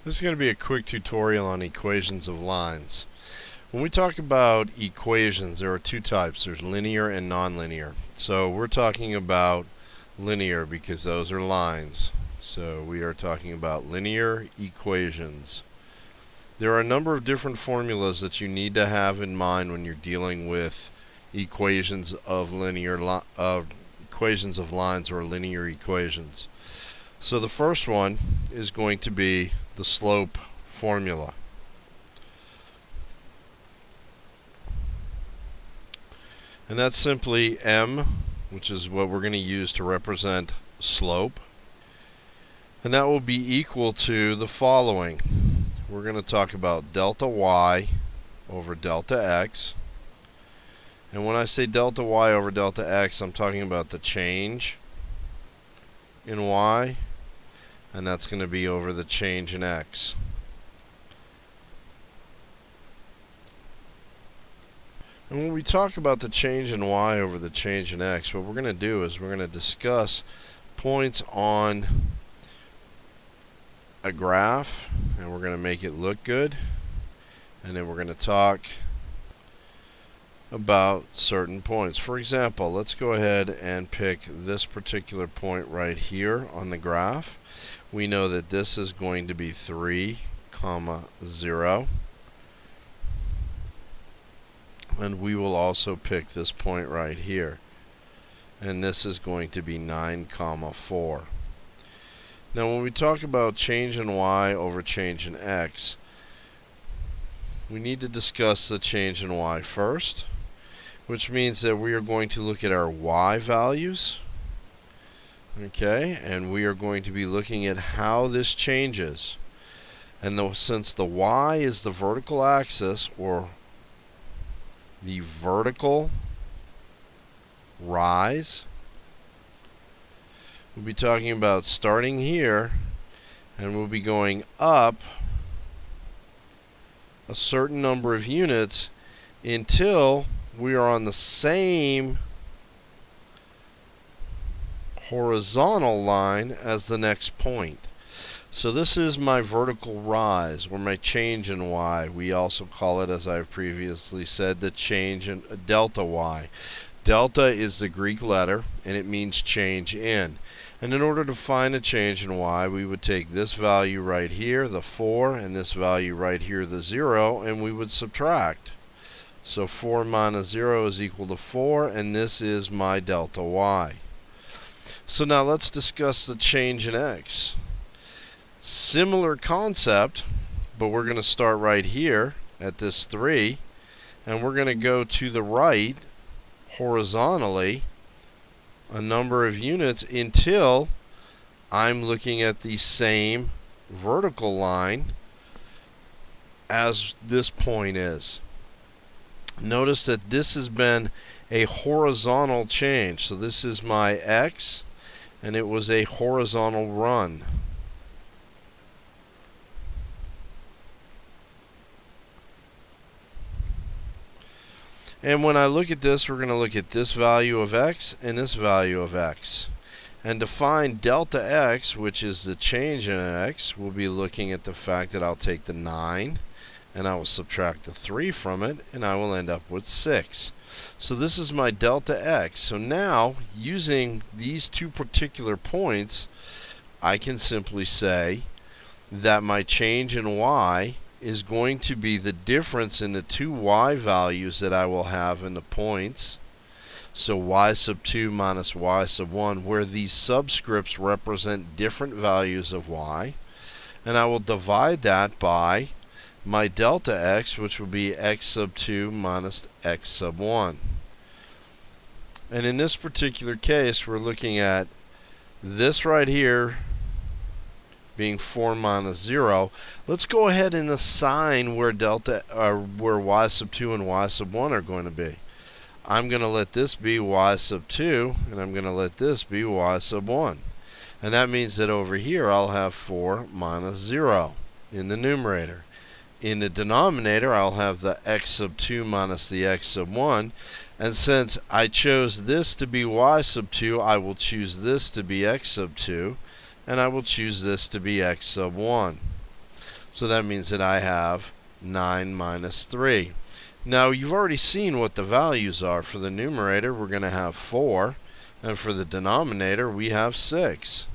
This is going to be a quick tutorial on equations of lines. When we talk about equations, there are two types. There's linear and nonlinear. So we're talking about linear because those are lines. So we are talking about linear equations. There are a number of different formulas that you need to have in mind when you're dealing with equations of equations of lines or linear equations. So the first one is going to be the slope formula. And that's simply m, which is what we're going to use to represent slope. And that will be equal to the following. We're going to talk about delta y over delta x. And when I say delta y over delta x, I'm talking about the change in y, and that's going to be over the change in x. And when we talk about the change in y over the change in x, what we're going to do is we're going to discuss points on a graph, and we're going to make it look good, and then we're going to talk about certain points. For example, let's go ahead and pick this particular point right here on the graph. We know that this is going to be 3, 0. And we will also pick this point right here. And this is going to be 9, 4. Now when we talk about change in y over change in x, we need to discuss the change in y first, which means that we are going to look at our y values. Okay, and we are going to be looking at how this changes. And since the y is the vertical axis, or the vertical rise, we'll be talking about starting here, and we'll be going up a certain number of units until we are on the same horizontal line as the next point. So this is my vertical rise, or my change in y. We also call it, as I've previously said, the change in delta y. Delta is the Greek letter, and it means change in. And in order to find a change in y, we would take this value right here, the 4, and this value right here, the 0, and we would subtract. So 4 minus 0 is equal to 4, and this is my delta y. So now let's discuss the change in x. Similar concept, but we're going to start right here at this 3, and we're going to go to the right horizontally a number of units until I'm looking at the same vertical line as this point is. Notice that this has been a horizontal change. So this is my x, and it was a horizontal run. And when I look at this, we're going to look at this value of x and this value of x. And to find delta x, which is the change in x, we'll be looking at the fact that I'll take the 9, and I will subtract the 3 from it, and I will end up with 6. So this is my delta x. So now, using these two particular points, I can simply say that my change in y is going to be the difference in the two y values that I will have in the points. So y sub 2 minus y sub 1, where these subscripts represent different values of y. And I will divide that by my delta x, which will be x sub 2 minus x sub 1. And in this particular case, we're looking at this right here being 4 minus 0. Let's go ahead and assign where where y sub 2 and y sub 1 are going to be. I'm going to let this be y sub 2, and I'm going to let this be y sub 1. And that means that over here I'll have 4 minus 0 in the numerator. In the denominator, I'll have the x sub 2 minus the x sub 1. And since I chose this to be y sub 2, I will choose this to be x sub 2. And I will choose this to be x sub 1. So that means that I have 9 minus 3. Now you've already seen what the values are. For the numerator we're going to have 4, and for the denominator we have 6.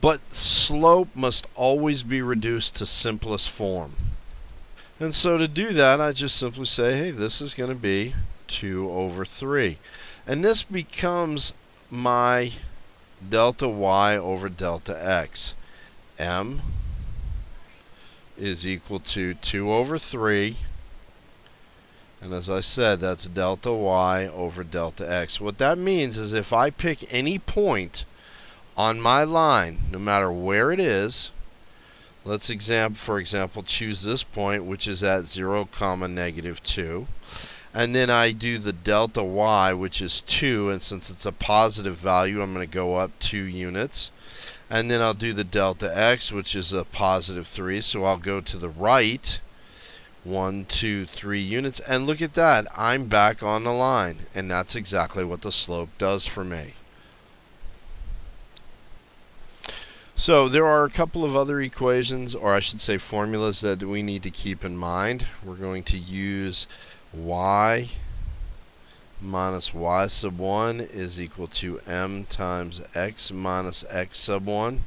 But slope must always be reduced to simplest form. And so to do that, I just simply say, hey, this is going to be 2 over 3. And this becomes my delta y over delta x. M is equal to 2 over 3. And as I said, that's delta y over delta x. What that means is if I pick any point on my line, no matter where it is, let's for example, choose this point, which is at 0, negative 2. And then I do the delta y, which is 2. And since it's a positive value, I'm going to go up 2 units. And then I'll do the delta x, which is a positive 3. So I'll go to the right 1, 2, 3 units. And look at that. I'm back on the line. And that's exactly what the slope does for me. So there are a couple of other equations, or I should say formulas, that we need to keep in mind. We're going to use y minus y sub 1 is equal to m times x minus x sub 1.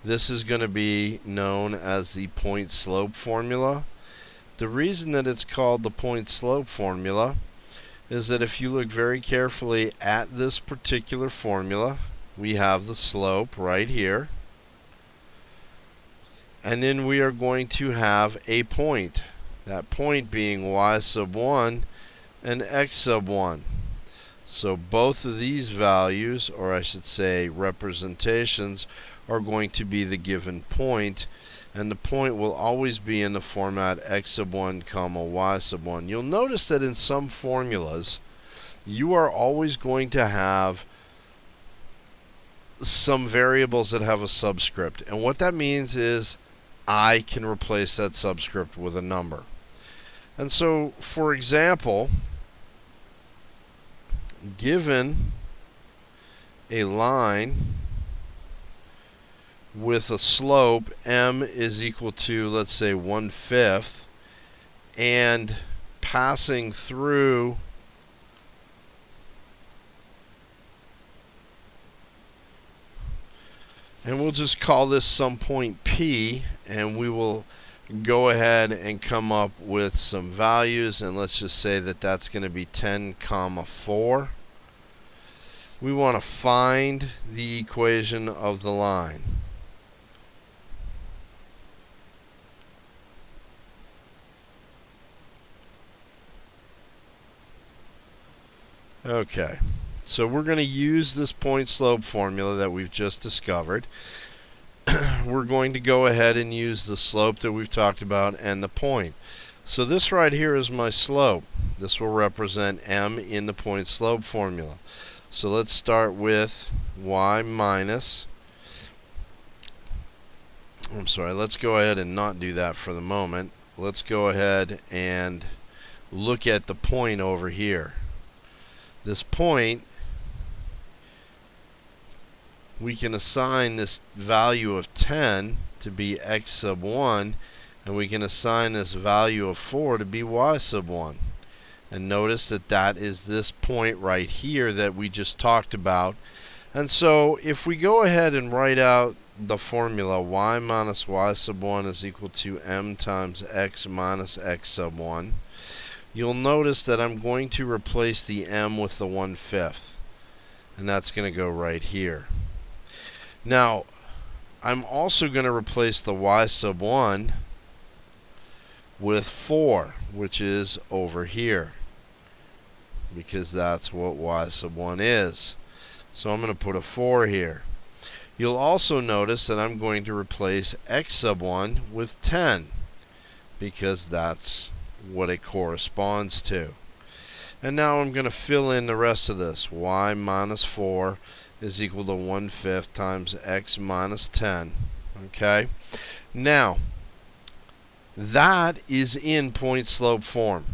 This is going to be known as the point slope formula. The reason that it's called the point slope formula is that if you look very carefully at this particular formula, we have the slope right here. And then we are going to have a point. That point being y sub 1 and x sub 1. So both of these values, or I should say representations, are going to be the given point. And the point will always be in the format x sub 1 comma y sub 1. You'll notice that in some formulas, you are always going to have some variables that have a subscript. And what that means is I can replace that subscript with a number. And so, for example, given a line with a slope m is equal to, let's say, 1/5, and passing through and we'll just call this some point P, and we will go ahead and come up with some values, and let's just say that that's going to be 10, 4. We want to find the equation of the line. Okay. So we're going to use this point slope formula that we've just discovered. We're going to go ahead and use the slope that we've talked about and the point. So this right here is my slope. This will represent m in the point slope formula. So let's start with y minus. Let's go ahead and not do that for the moment. Let's go ahead and look at the point over here. This point, we can assign this value of 10 to be x sub 1, and we can assign this value of 4 to be y sub 1. And notice that that is this point right here that we just talked about. And so if we go ahead and write out the formula, y minus y sub 1 is equal to m times x minus x sub 1, you'll notice that I'm going to replace the m with the 1/5. And that's going to go right here. Now, I'm also going to replace the y sub 1 with 4, which is over here, because that's what y sub 1 is. So I'm going to put a 4 here. You'll also notice that I'm going to replace x sub 1 with 10, because that's what it corresponds to. And now I'm going to fill in the rest of this. Y minus 4 is equal to 1/5 times x minus 10. Okay? Now, that is in point slope form.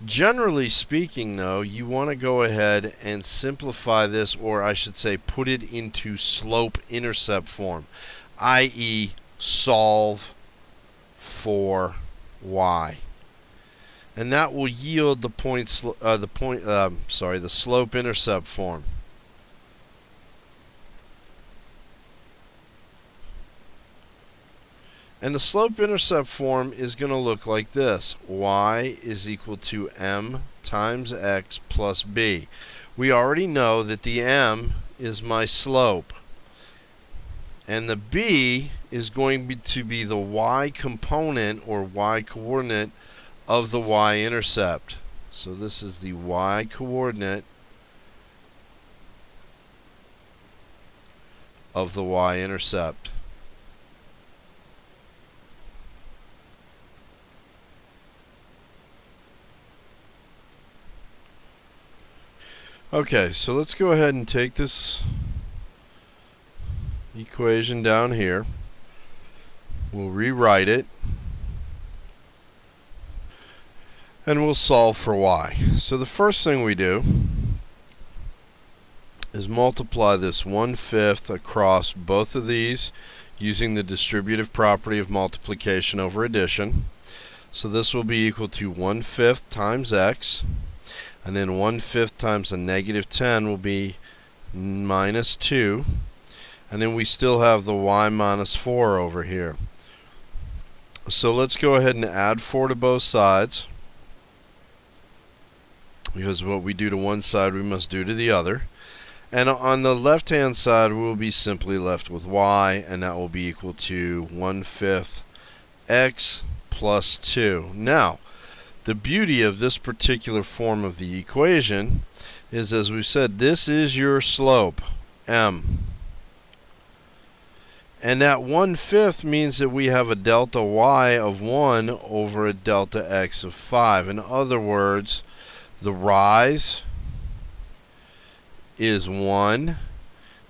Generally speaking, though, you want to go ahead and simplify this, or I should say put it into slope-intercept form, i.e. solve for y. And that will yield the the slope-intercept form. And the slope-intercept form is going to look like this. Y is equal to m times x plus b. We already know that the m is my slope. And the b is going to be the y component or y coordinate of the y-intercept. So this is the y coordinate of the y-intercept. Okay, so let's go ahead and take this equation down here. We'll rewrite it. And we'll solve for y. So the first thing we do is multiply this 1/5 across both of these using the distributive property of multiplication over addition. So this will be equal to 1/5 times x. And then 1/5 times a negative 10 will be minus 2. And then we still have the y minus 4 over here. So let's go ahead and add 4 to both sides, because what we do to one side we must do to the other. And on the left hand side we'll be simply left with y, and that will be equal to 1/5 x plus 2. Now, the beauty of this particular form of the equation is, as we said, this is your slope, m. And that 1/5 means that we have a delta y of 1 over a delta x of 5. In other words, the rise is 1,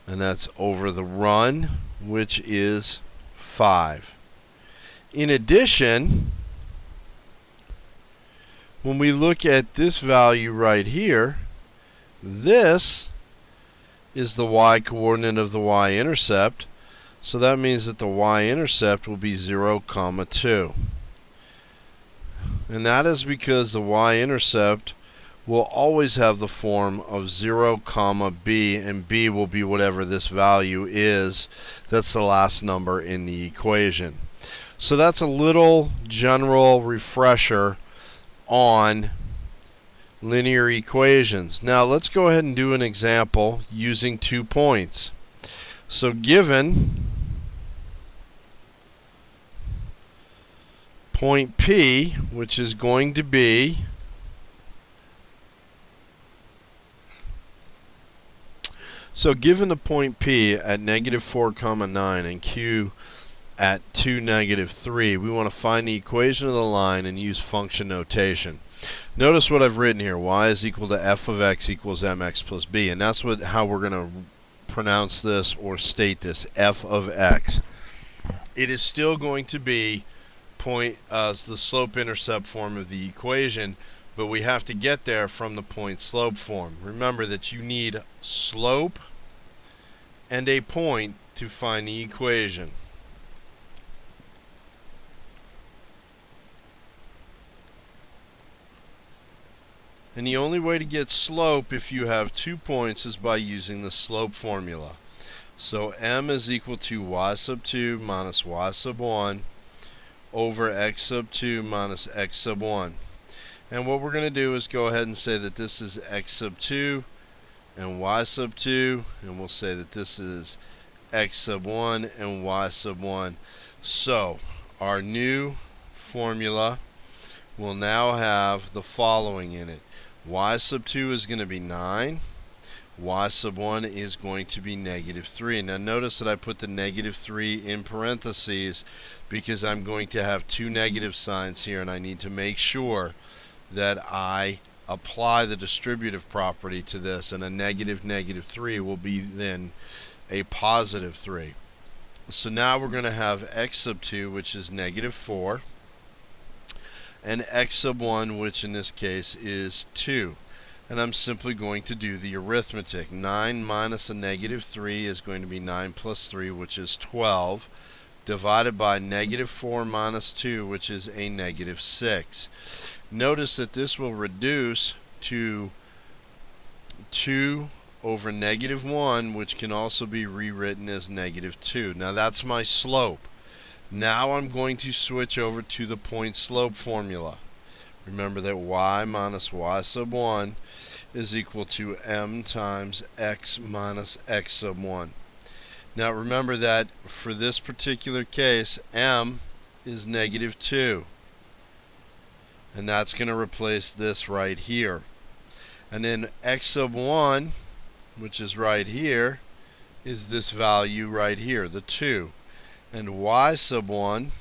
and that's over the run, which is 5. In addition, when we look at this value right here, this is the y coordinate of the y-intercept. So that means that the y-intercept will be 0, 2. And that is because the y-intercept will always have the form of 0, b, and b will be whatever this value is. That's the last number in the equation. So that's a little general refresher on linear equations. Now let's go ahead and do an example using 2 points. So given point P, which is going to be given the point P at -4, 9 and Q at 2, -3, we want to find the equation of the line and use function notation. Notice what I've written here. Y is equal to f of x equals mx plus b. And that's how we're going to pronounce this or state this, f of x. It is still going to be the slope-intercept form of the equation, but we have to get there from the point-slope form. Remember that you need slope and a point to find the equation. And the only way to get slope if you have 2 points is by using the slope formula. So m is equal to y sub 2 minus y sub 1 over x sub 2 minus x sub 1. And what we're going to do is go ahead and say that this is x sub 2 and y sub 2, and we'll say that this is x sub 1 and y sub 1. So our new formula will now have the following in it. Y sub 2 is going to be 9. Y sub 1 is going to be -3. Now notice that I put the -3 in parentheses because I'm going to have 2 negative signs here, and I need to make sure that I apply the distributive property to this, and a -3 will be then a +3. So now we're going to have x sub 2, which is -4. and x sub 1, which in this case is 2. And I'm simply going to do the arithmetic. 9 minus a negative 3 is going to be 9 plus 3, which is 12, divided by negative 4 minus 2, which is a negative 6. Notice that this will reduce to 2 over negative 1, which can also be rewritten as negative 2. Now that's my slope. Now I'm going to switch over to the point slope formula. Remember that y minus y sub 1 is equal to m times x minus x sub 1. Now remember that for this particular case, m is negative 2. And that's going to replace this right here. And then x sub 1, which is right here, is this value right here, the 2. And y sub 1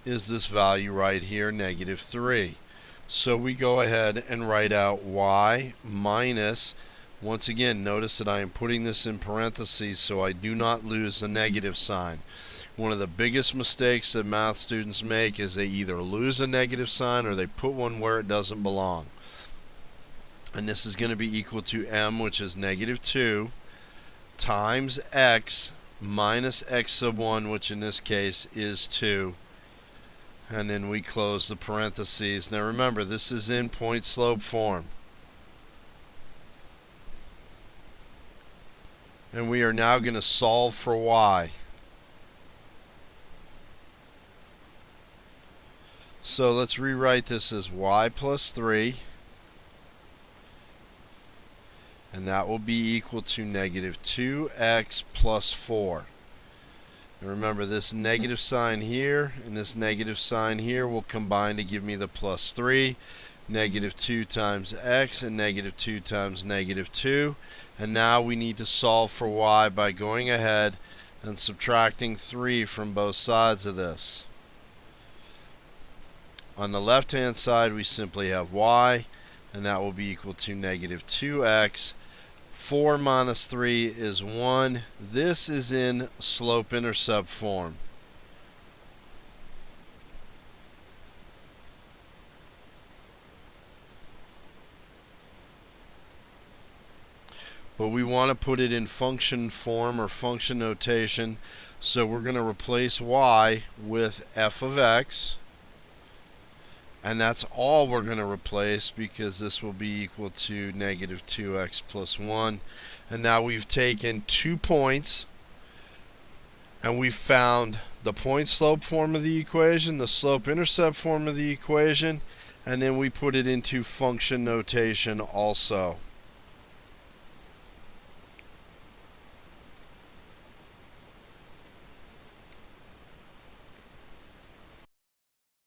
is this value right here, negative 3. So we go ahead and write out y minus, once again, notice that I am putting this in parentheses so I do not lose the negative sign. One of the biggest mistakes that math students make is they either lose a negative sign or they put one where it doesn't belong. And this is going to be equal to m, which is negative 2, times x minus x sub 1, which in this case is 2. And then we close the parentheses. Now remember, this is in point slope form. And we are now going to solve for y. So let's rewrite this as y plus 3. And that will be equal to negative 2x plus 4. And remember, this negative sign here and this negative sign here will combine to give me the plus 3. Negative 2 times x and negative 2 times negative 2. And now we need to solve for y by going ahead and subtracting 3 from both sides of this. On the left hand side we simply have y, and that will be equal to negative 2x. 4 minus 3 is 1. This is in slope-intercept form. But we want to put it in function form or function notation, so we're going to replace y with f of x. And that's all we're going to replace, because this will be equal to negative 2x plus 1. And now we've taken 2 points and we've found the point slope form of the equation, the slope intercept form of the equation, and then we put it into function notation also.